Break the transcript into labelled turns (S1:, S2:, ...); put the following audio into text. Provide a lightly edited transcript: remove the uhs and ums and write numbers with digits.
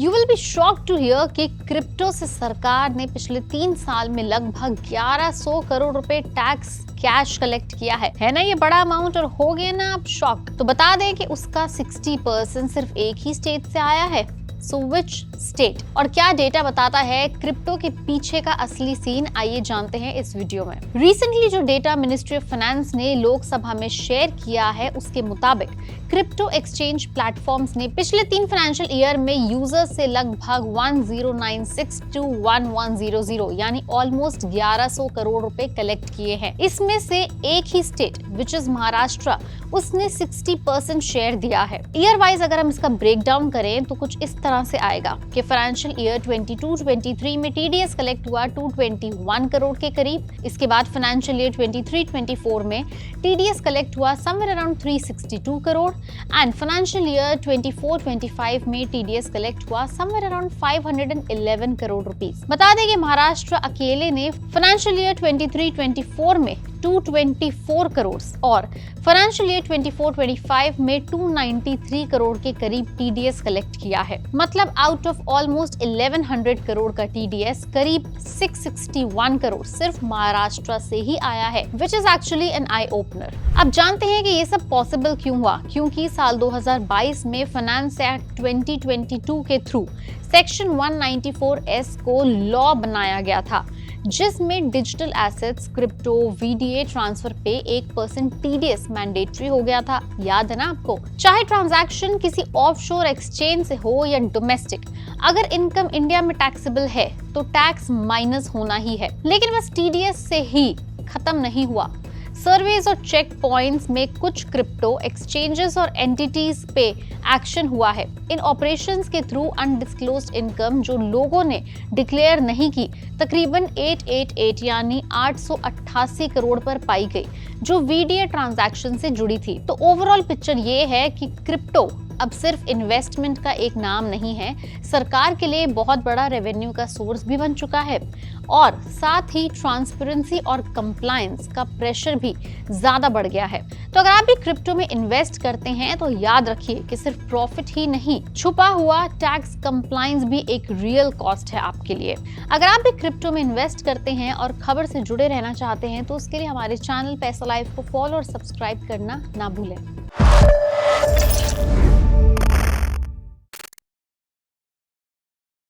S1: You will be shocked to hear कि crypto से सरकार ने पिछले 3 साल में लगभग 1100 करोड़ रुपए टैक्स कैश कलेक्ट किया है ना ये बड़ा अमाउंट, और हो गए ना आप शॉक। तो बता दें कि उसका 60% सिर्फ एक ही स्टेट से आया है। सो विच स्टेट, और क्या डेटा बताता है क्रिप्टो के पीछे का असली सीन, आइए जानते हैं इस वीडियो में। रिसेंटली जो डेटा मिनिस्ट्री ऑफ फाइनेंस ने लोकसभा में शेयर किया है उसके मुताबिक क्रिप्टो एक्सचेंज प्लेटफॉर्म्स ने पिछले 3 फाइनेंशियल ईयर में यूजर्स से लगभग 1096 to 1100 यानी ऑलमोस्ट 1100 करोड़ रुपए कलेक्ट किए हैं। इसमें से एक ही स्टेट विच इज महाराष्ट्र, उसने 60% शेयर दिया है। ईयर वाइज अगर हम इसका ब्रेक डाउन करें तो कुछ इस तरह से आएगा कि फाइनेंशियल ईयर 22-23 में टीडीएस कलेक्ट हुआ 221 करोड़ के करीब। इसके बाद फाइनेंशियल ईयर 23-24 में टीडीएस कलेक्ट हुआ somewhere around 362 crore and financial year 24-25 में टीडीएस कलेक्ट हुआ समवेयर अराउंड 511 करोड़ रुपीस। बता दें कि महाराष्ट्र अकेले ने फाइनेंशियल ईयर 23-24 में 224 करोड़ और फाइनेंशियल ईयर 24-25 में 293 करोड़ के करीब टीडीएस कलेक्ट किया है। मतलब आउट ऑफ ऑलमोस्ट 1100 करोड़ का टीडीएस करीब 661 करोड़ सिर्फ महाराष्ट्र से ही आया है, which is actually an eye opener. अब जानते हैं कि ये सब पॉसिबल क्यों हुआ, क्योंकि साल 2022 में फाइनेंस एक्ट 2022 के थ्रू सेक्शन 194S को लॉ बनाया गया था, जिसमें digital assets, crypto, VDA transfer पे 1% टीडीएस मैंडेटरी हो गया था। याद है ना आपको? चाहे ट्रांजैक्शन किसी ऑफशोर एक्सचेंज से हो या डोमेस्टिक, अगर इनकम इंडिया में टैक्सेबल है तो टैक्स माइनस होना ही है। लेकिन बस टीडीएस से ही खत्म नहीं हुआ। सर्वेज और चेक पॉइंट्स में कुछ क्रिप्टो एक्सचेंजेस और एंटिटीज पे एक्शन हुआ है। इन ऑपरेशंस के थ्रू अनडिस्क्लोज्ड इनकम जो लोगों ने डिक्लेयर नहीं की तकरीबन 888 यानी 888 करोड़ पर पाई गई, जो वीडीए ट्रांजैक्शन से जुड़ी थी। तो ओवरऑल पिक्चर ये है कि क्रिप्टो अब सिर्फ इन्वेस्टमेंट का एक नाम नहीं है, सरकार के लिए बहुत बड़ा रेवेन्यू का सोर्स भी बन चुका है और साथ ही ट्रांसपेरेंसी और कंप्लायंस का प्रेशर भी ज्यादा बढ़ गया है। तो अगर आप भी क्रिप्टो में इन्वेस्ट करते हैं तो याद रखिए कि सिर्फ प्रॉफिट ही नहीं, छुपा हुआ टैक्स कंप्लायंस भी एक रियल कॉस्ट है आपके लिए। अगर आप भी क्रिप्टो में इन्वेस्ट करते हैं और खबर से जुड़े रहना चाहते हैं तो उसके लिए हमारे चैनल पैसा लाइव को फॉलो और सब्सक्राइब करना ना भूलें।